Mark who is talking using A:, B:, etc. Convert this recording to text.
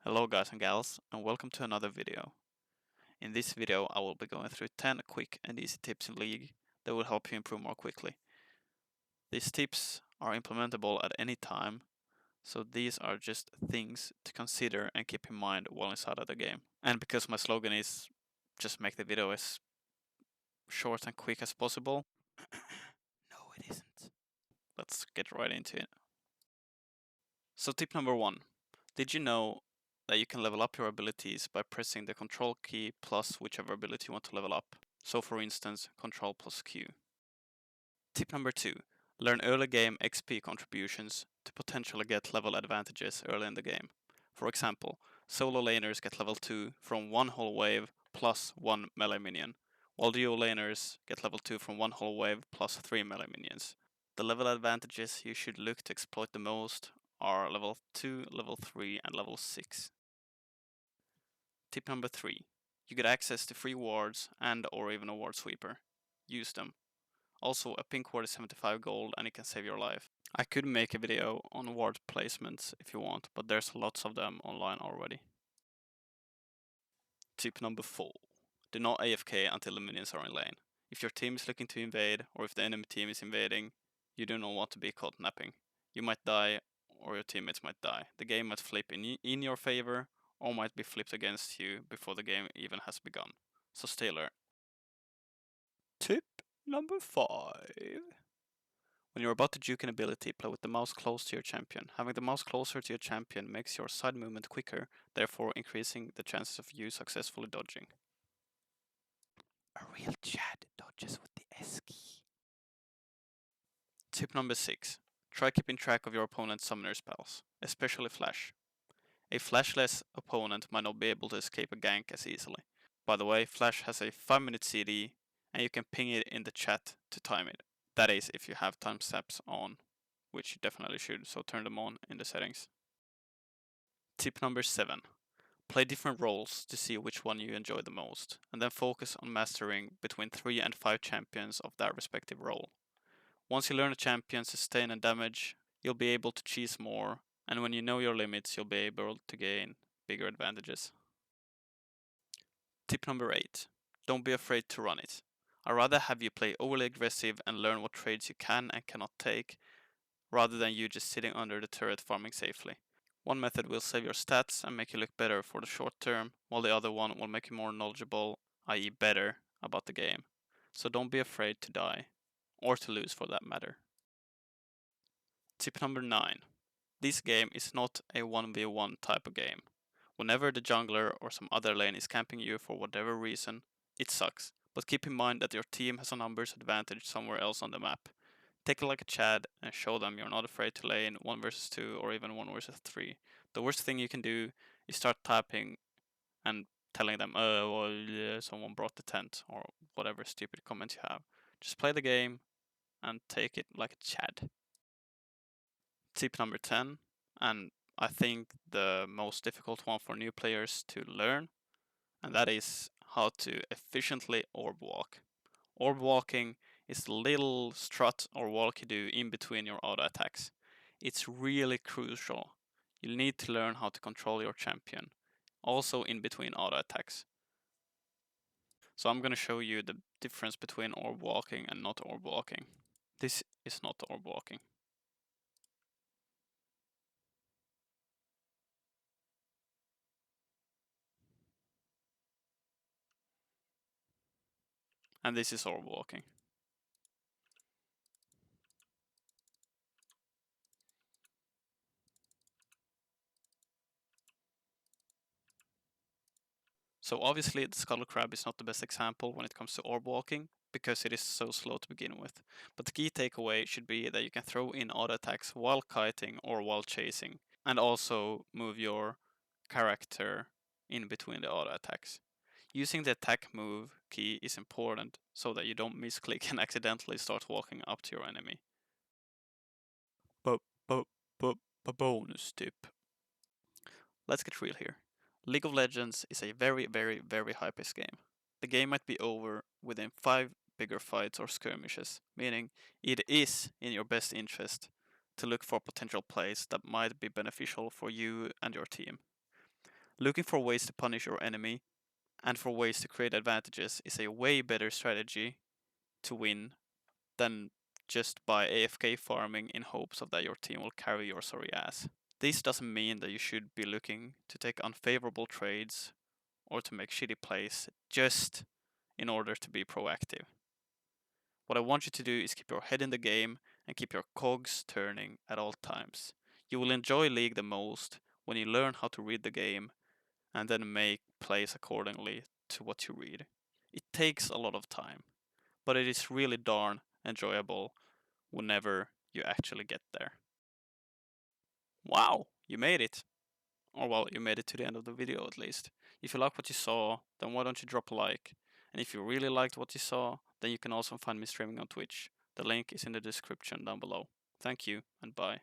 A: Hello guys and gals, and welcome to another video. In this video I will be going through 10 quick and easy tips in League that will help you improve more quickly. These tips are implementable at any time, so these are just things to consider and keep in mind while inside of the game. And because my slogan is just make the video as short and quick as possible, no it isn't. Let's get right into it. So tip number 1. Did you know that you can level up your abilities by pressing the control key plus whichever ability you want to level up? So for instance, control plus Q. Tip number 2. Learn early game XP contributions to potentially get level advantages early in the game. For example, solo laners get level 2 from one whole wave plus 1 melee minion, while duo laners get level 2 from one whole wave plus 3 melee minions. The level advantages you should look to exploit the most are level 2, level 3 and level 6. Tip number 3. You get access to free wards and or even a ward sweeper. Use them. Also, a pink ward is 75 gold and it can save your life. I could make a video on ward placements if you want, but there's lots of them online already. Tip number 4. Do not AFK until the minions are in lane. If your team is looking to invade, or if the enemy team is invading, you do not want to be caught napping. You might die, or your teammates might die. The game might flip in your favor, or might be flipped against you before the game even has begun. So stay alert. Tip number 5. When you're about to juke an ability, play with the mouse close to your champion. Having the mouse closer to your champion makes your side movement quicker, therefore increasing the chances of you successfully dodging. A real Chad dodges with the S key. Tip number 6. Try keeping track of your opponent's summoner spells, especially flash. A flashless opponent might not be able to escape a gank as easily. By the way, flash has a 5-minute CD, and you can ping it in the chat to time it. That is if you have timestamps on, which you definitely should, so turn them on in the settings. Tip number 7. Play different roles to see which one you enjoy the most, and then focus on mastering between 3 and 5 champions of that respective role. Once you learn a champion's sustain and damage, you'll be able to cheese more, and when you know your limits, you'll be able to gain bigger advantages. Tip number 8. Don't be afraid to run it. I'd rather have you play overly aggressive and learn what trades you can and cannot take, rather than you just sitting under the turret farming safely. One method will save your stats and make you look better for the short term, while the other one will make you more knowledgeable, i.e. better, about the game. So don't be afraid to die, or to lose for that matter. Tip number 9. This game is not a 1v1 type of game. Whenever the jungler or some other lane is camping you for whatever reason, it sucks. But keep in mind that your team has a numbers advantage somewhere else on the map. Take it like a Chad and show them you're not afraid to lane 1 versus 2 or even 1 versus 3. The worst thing you can do is start tapping and telling them, oh, well, yeah, someone brought the tent, or whatever stupid comment you have. Just play the game and take it like a Chad. Tip number 10, and I think the most difficult one for new players to learn, and that is how to efficiently orb walk. Orb walking is the little strut or walk you do in between your auto attacks. It's really crucial. You'll need to learn how to control your champion, also in between auto attacks. So I'm going to show you the difference between orb walking and not orb walking. This is not orb walking. And this is orb walking. So obviously the Skull Crab is not the best example when it comes to orb walking, because it is so slow to begin with. But the key takeaway should be that you can throw in auto attacks while kiting or while chasing, and also move your character in between the auto attacks. Using the attack move key is important so that you don't misclick and accidentally start walking up to your enemy. Bonus tip. Let's get real here. League of Legends is a very, very, very high-paced game. The game might be over within 5 bigger fights or skirmishes, meaning it is in your best interest to look for potential plays that might be beneficial for you and your team. Looking for ways to punish your enemy and for ways to create advantages is a way better strategy to win than just by AFK farming in hopes of that your team will carry your sorry ass. This doesn't mean that you should be looking to take unfavorable trades or to make shitty plays just in order to be proactive. What I want you to do is keep your head in the game and keep your cogs turning at all times. You will enjoy League the most when you learn how to read the game and then make plays accordingly to what you read. It takes a lot of time, but it is really darn enjoyable whenever you actually get there. Wow, you made it! Or well, you made it to the end of the video at least. If you like what you saw, then why don't you drop a like? And if you really liked what you saw, then you can also find me streaming on Twitch. The link is in the description down below. Thank you, and bye.